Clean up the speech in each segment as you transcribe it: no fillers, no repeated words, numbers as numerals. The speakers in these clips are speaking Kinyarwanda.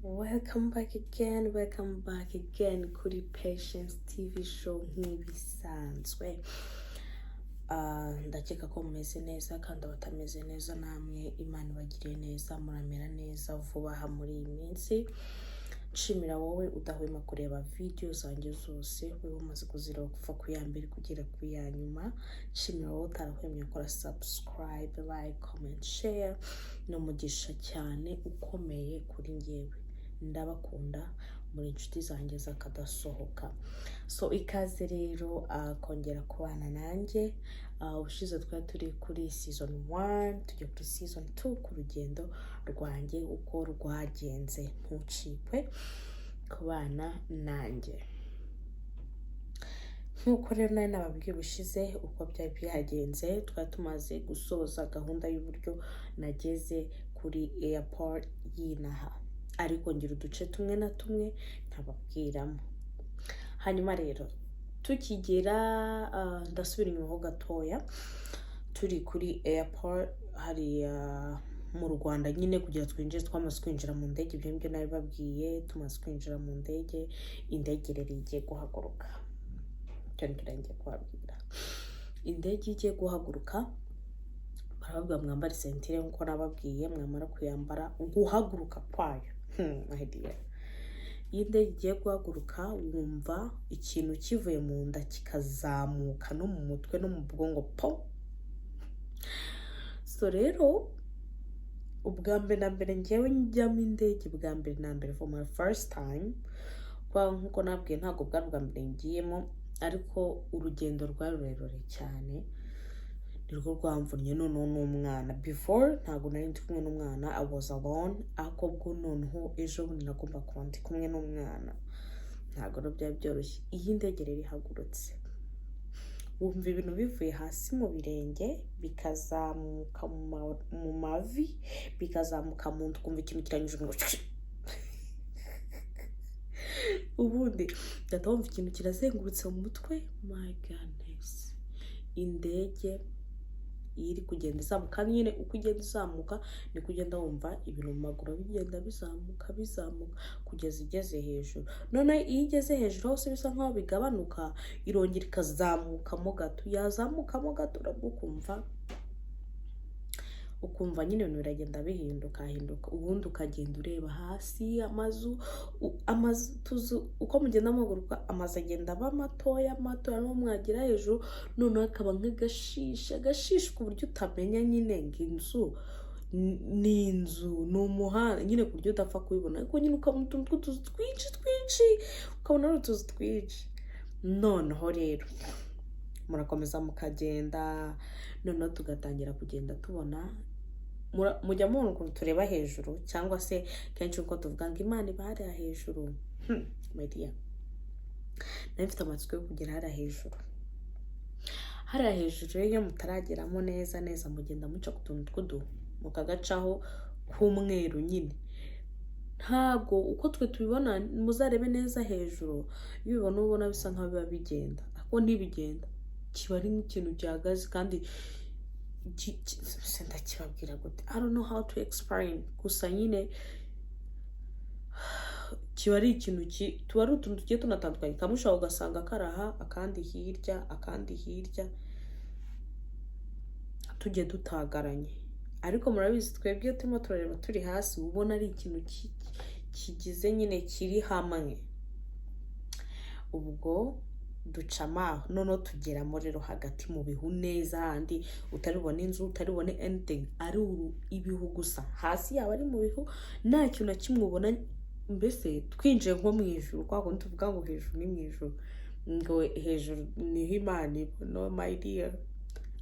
Welcome back again kuri Patience TV show nk'ibisanzwe. Ndakeka ko mumeze neza kandi abatameze neza namwe Imana ibagiriye neza, muramera neza vuba aha muri iyi minsi. Nshimira wowe udahwema kureba video zanjye zose, wowe umaze kuzireba kuva ku ya mbere kugera ku ya nyuma. Nshimira wowe utarahwemye gukora subscribe, like, comment, share. No mugisha cyane ukomeye kuri njyewe. Ndabakunda muri inshuti zanjye zakadasohoka. So ikaze rero kongera kubana nanjye. Ubushize twari turi kuri season 1 tujya kuri season 2 ku rugendo rwanjye uko rwagenze. Ntucikwe kubana nanjye. Nkuko rero nari nababwiye ubushize uko byari byagenze, twari tumaze gusoza gahunda y'uburyo nageze kuri airport y'inaha, ariko ngira uduce tumwe na tumwe ntababwiramo. Hanyuma rero tukigera ndasubira inyuma ho gatoya, turi kuri airport hari mu Rwanda nyine kugira twinjire, twamaze kwinjira mu ndege. Ibyo ngibyo nabibabwiye, tumaze kwinjira mu ndege, indege rero igiye guhaguruka. Cyane kirangiye kubabwira, indege igiye guhaguruka barababwira mwambare sentire nkuko nababwiye, mwamara kuyambara guhaguruka kwayo. Idea. Iyi ndege igiye guhaguruka wumva ikintu kivuye mu nda kikazamuka no mu mutwe no mu bwongo po. So rero ubwa mbere na mbere njyewe njyamo indege bwa mbere na mbere for my first time, kwa nkuko nabwiye ntabwo bwa mbere ngiyemo, ariko urugendo rwari rurerure cyane, nirwo rwamvunnye noneho n'umwana. Before ntabwo nari ndi kumwe n'umwana, I was alone, ariko bwo noneho ejo bundi nagomba kuba ndi kumwe n'umwana, ntabwo no byari byoroshye. Iyi ndege rero ihagurutse wumva ibintu bivuye hasi mu birenge bikazamuka mu mavi bikazamuka mu nda, ukumva ikintu kiranyujwe ngo ubundi ndahita wumva ikintu kirazengurutse mu mutwe. My goodness, indege iri kugenda izamuka, nyine uko ugenda izamuka ni kugenda wumva ibintu mu maguru bigenda bizamuka kugeza igeze hejuru. None iyo igeze hejuru hose bisa nkaho bigabanuka, irongera ikazamukamo gato, yazamukamo gato ukumva nyine ibintu biragenda bihinduka, ubundi ukagenda ureba hasi amazu uko mugenda muhaguruka, amazu agenda aba matoya no mwagira hejuru noneho akaba nk'agashisha ku buryo utamenya nyine ngo inzu ni inzu, ni umuhanda nyine ku buryo udapfa kubibona, ariko nyine ukabona utuntu tw'utuzu twinshi ukabona ari utuzu twinshi. Noneho rero murakomeza mukagenda, noneho tugatangira kugenda tubona, mujya mubona ukuntu tureba hejuru, cyangwa se kenshi uko tuvuga ngo Imana iba hariya hejuru. Media nari mfite amatsiko yo kugera hariya hejuru. Iyo mutarageramo neza mugenda muca ku tuntu mukagacaho k'umweru nyine. Ntabwo uko twe tubibona, muzarebe neza hejuru, iyo ubona bisa nkaho biba bigenda, ariko ntibigenda, kiba ari nk'ikintu gihagaze kandi ndakibabwira gute, I don't know how to explain. Gusa nyine kiba ari ikintu tuba ari utuntu tugiye tunatandukanye, kamwe ushobora ugasanga karaha, akandi hirya tugiye dutagaranye. Ariko murabizi twebwe turimo turareba turi hasi, ubona ari ikintu kigize nyine kiri hamwe. Ubwo ducamaho noneho tugeramo rero hagati mu bihu neza, handi utaribona inzu, utaribona anything, ari ibihu gusa. Hasi yaba ari mu bihu, nta kintu na kimwe ubona. Mbese twinjiye nko mu ijuru, kwa kundi tuvuga ngo hejuru ni mu ijuru, ngo hejuru niho Imana iba. No my dear,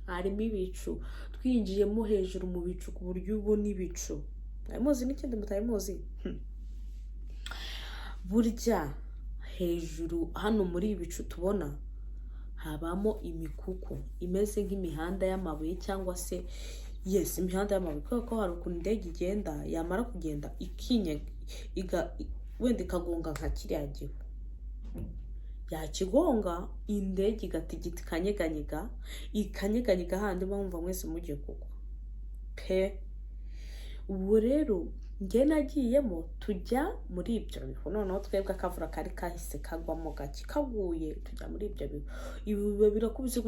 harimo ibicu, twinjiyemo hejuru mu bicu ku buryo ubona ibicu. Muzi n'ikindi mutabimuzi, burya hejuru hano muri ibicu tubona habamo imikuku imeze nk'imihanda y'amabuye, cyangwa se imihanda y'amabuye, kubera ko hari ukuntu indege igenda, yamara kugenda wenda ikagonga nka kiriya gihu, yakigonga indege igatigita ikanyeganyega handi bumva mwese mugiye kugwa pe. Ubu rero njye nagiyemo tujya muri ibyo bihu, noneho twebwe akavura kari kahise kagwamo gake, kaguye tujya muri ibyo bihu, ibihu birakubise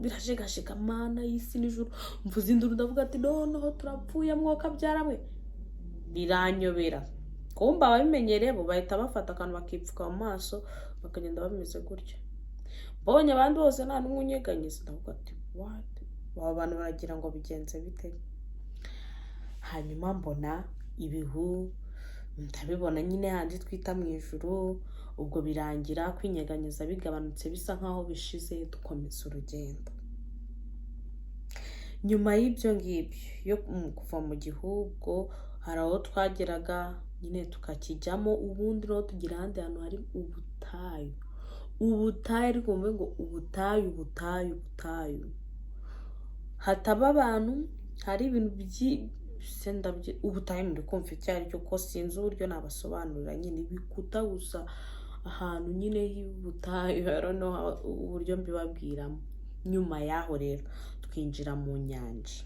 birashegashega, mana y'isi n'ijuru, mvuze induru ndavuga ati noneho turapfuye mwoka byaramwe, biranyobera. Kumba ababimenyereye bo bahita bafata akantu bakipfuka mu maso bakagenda bameze gutya. Bonye abandi bose nta n'umwe unyeganyiza, ndavuga ati what, aba bantu baragira ngo bigenze bite? Hanyuma mbona ibihu ndabibona nyine handi twita mu ijuru, ubwo birangira kwinyeganyeza bigabanutse bisa nkaho bishize, dukomeza urugendo. Nyuma y'ibyo ngibyo yo kuva mu gihugu hari aho twageraga nyine tukakijyamo, ubundi no tugira ahandi hantu hari ubutayu, ariko mbe ngo ubutayu hataba abantu, hari ibintu ubutayu muri kumva icyo ari cyo, ko sinzi uburyo nabasobanurira, nyine ibikuta gusa ahantu nyine y'ubutayu, uburyo mbibabwiramo. Nyuma yaho rero twinjira mu nyanja,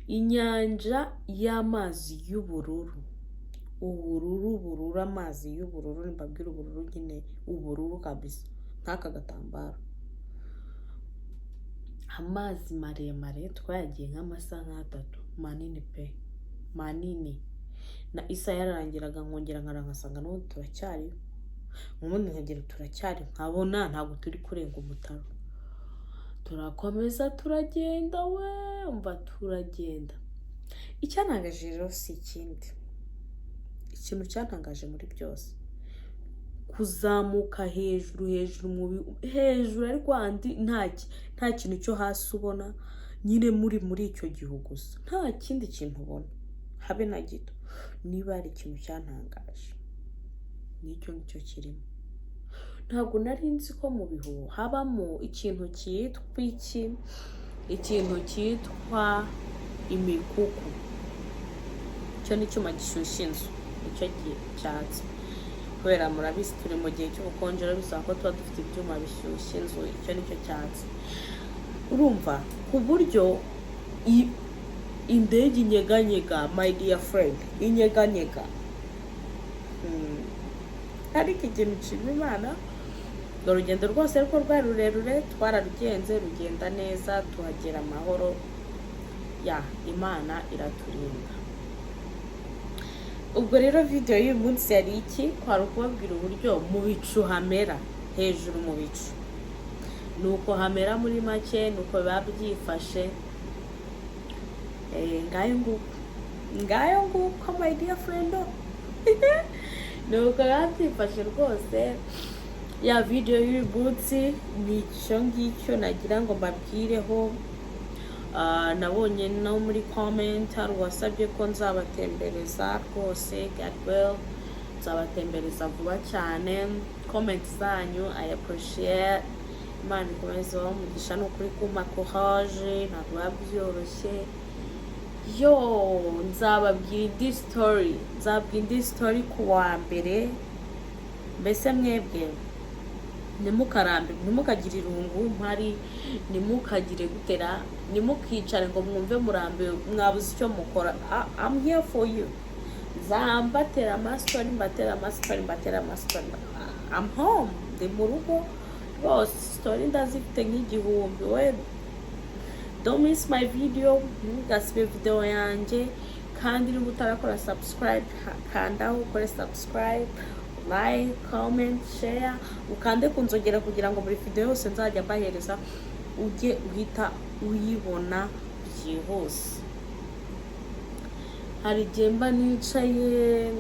inyanja y'amazi y'ubururu, amazi y'ubururu, nimbabwira ubururu nyine ubururu kabisa, nk'aka gatambaro, amazi maremare, twayagiye nk'amasaha 3, manini pe, manini, na isa yararangiraga nkongera nkarangasanga no turacyari, ubundi nkagera turacyari, nkabona ntabwo turi kurenga umutaro. Turakomeza turagenda, turagenda. Icyantangaje rero si ikindi, ikintu cyantangaje muri byose, kuzamuka hejuru ariko handi nta kintu cyo hasi ubona, nyine muri icyo gihugu gusa, nta kindi kintu ubona habe na gito. Niba ari ikintu cyantangaje nicyo ngicyo kirimo. Ntabwo nari nzi ko mu bihu habamo ikintu cyitwa imikuku. Icyo ni cyuma gishyushya inzu, icyo cyatsi, kubera murabizi turi mu gihe cy'ubukonje, bisaba ko tuba dufite ibyuma bishyushya inzu, icyo ni cyo cyatsi. Urumva ku buryo indege inyeganyega, my dear friend, inyeganyega. Ariko ikintu nshima Imana, urugendo rwose ariko rwari rurerure, twararugenze rugenda neza, tuhagera amahoro, Imana iraturinda. Ubwo rero video y'uyu munsi yari iki, kwari ukubabwira uburyo mu bicu hamera, hejuru mu bicu nuko hamera muri make, nuko biba byifashe. Ngayo nguko my dear friend, nuko biba byifashe rwose. Ya video y'uyu munsi ni icyo ngicyo nagira ngo mbabwireho. Nabonye no muri comment hari uwasabye ko nzabatembereza rwose, God will, nzabatembereza vuba cyane. Comment zanyu I appreciate, Imana ikomeze umugisha, n'ukuri kuma courage, ntabwo biba byoroshye. Nzababwira indi story ku wa mbere. Mbese mwebwe ntimukagire irungu mpari, ntimukagire gutera, ntimukicare ngo mwumve murambiwe mwabuze icyo mukora. I'm here for you. Mbatera amastori, I'm home, ndi mu rugo rwose, story ndazifite nk'igihumbi. Don't miss my video, ntugasibe video yanjye, kandi niba utarakora subscribe, kandaho ukore subscribe, like, comment, share, ukande kunzogera kugira ngo buri video yose nzajya mbahereza ujye uhita uyibona byihuse. Hari igihe mba nicaye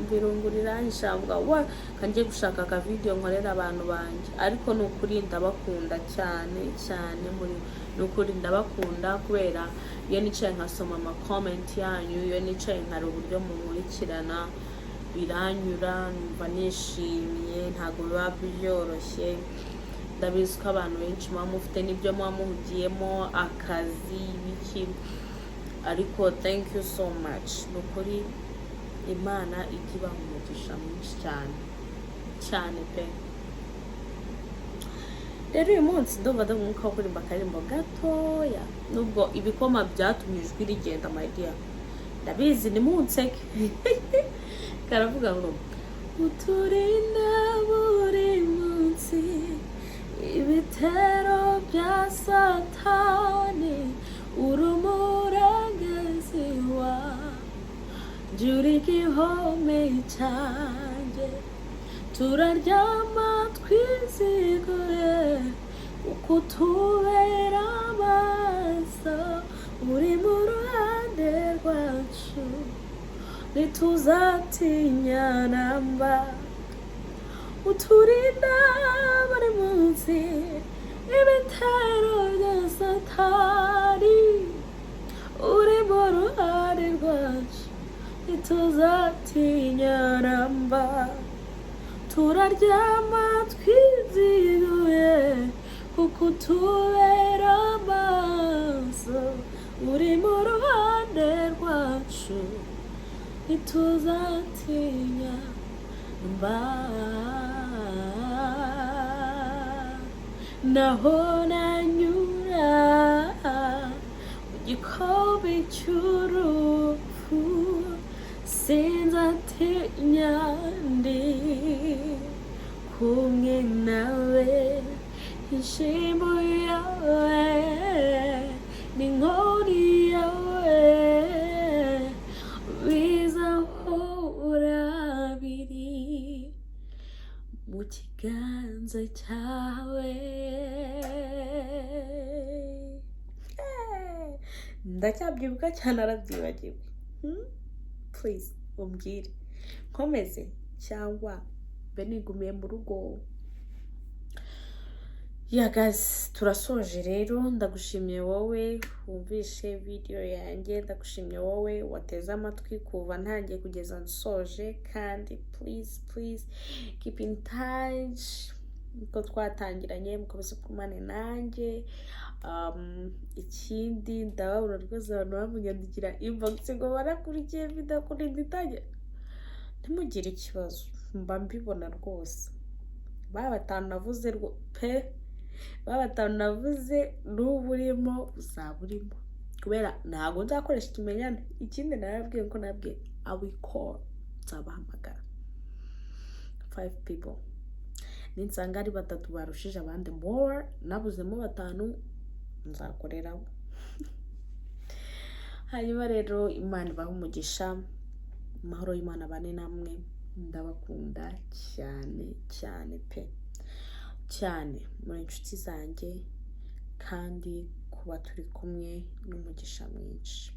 mbirungurira nshabwa kangiye gushaka aka video nkorera abantu banje, ariko n'ukuri ndabakunda cyane n'ukuri ndabakunda, kubera iyo nicaye nkasoma ama comment yanyu, iyo nicaye nkari uburyo munkurikirana, biranyura, numva nishimiye, ntabwo biba byoroshye. Ndabizi ko abantu benshi muba mufite n'ibyo muba muhugiyemo, akazi biki, ariko thank you so much. Nukuri Imana igiba umugisha mwinshi cyane pe. Rero uyu munsi ndumva ndamwuka wo kurimba akarimbo gatoya, nubwo ibikoma byatumye ijwi rigenda my dear. ndabizi ni munseke karavuga ngo uturinda buri munsi ibitero bya satani urumurengezi wanje uri igihome cyanjye turaryama twiziguye uko utubera amaso uri mu ruhande rwacu ntituzatinya namba uturinda buri munsi ibitero bya satani uri mu ruhande rwacu ntituzatinya namba turaryama twizihiwe kuko utubera amaso uri mu ruhande rwacu ntituzatinya mba naho nanyura mu gikombe cy'urupfu sinzatinya ndi kumwe nawe ishimo yawe n'inkoni yawe bizahora biri mu kiganza cyawe ndacyabyibuka cyane arabyibagiwe please umbwire nkomeze cyangwa mbe nigumiye mu rugo guys turasoje rero ndagushimiye wowe wumvishe video yanjye ndagushimiye wowe wateze amatwi kuva ntangiye kugeza nsoje kandi please keep in touch uko twatangiranye mukomeze kumane nanjye ikindi ndababura rwose abantu bamunyandikira inbox ngo barakurikiye video kuri nditangira ntimugire ikibazo mba mbibona rwose batanu navuze pe batanu navuze n'ubu urimo uzaba urimo kubera ntabwo nzakoresha ikimenyane ikindi narabwiye ko nabwiye I will call nzabahamagara 5 people ninsanga ari 3 barushije abandi more nabuzemo 5 nzakoreraho hanyuma rero Imana ibahe umugisha amahoro y'Imana bane namwe ndabakunda cyane pe cyane muri inshuti zanjye kandi kuba turi kumwe n'umugisha mwinshi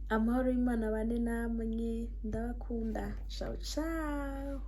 amahoro y'Imana bane namwe ndabakunda ciao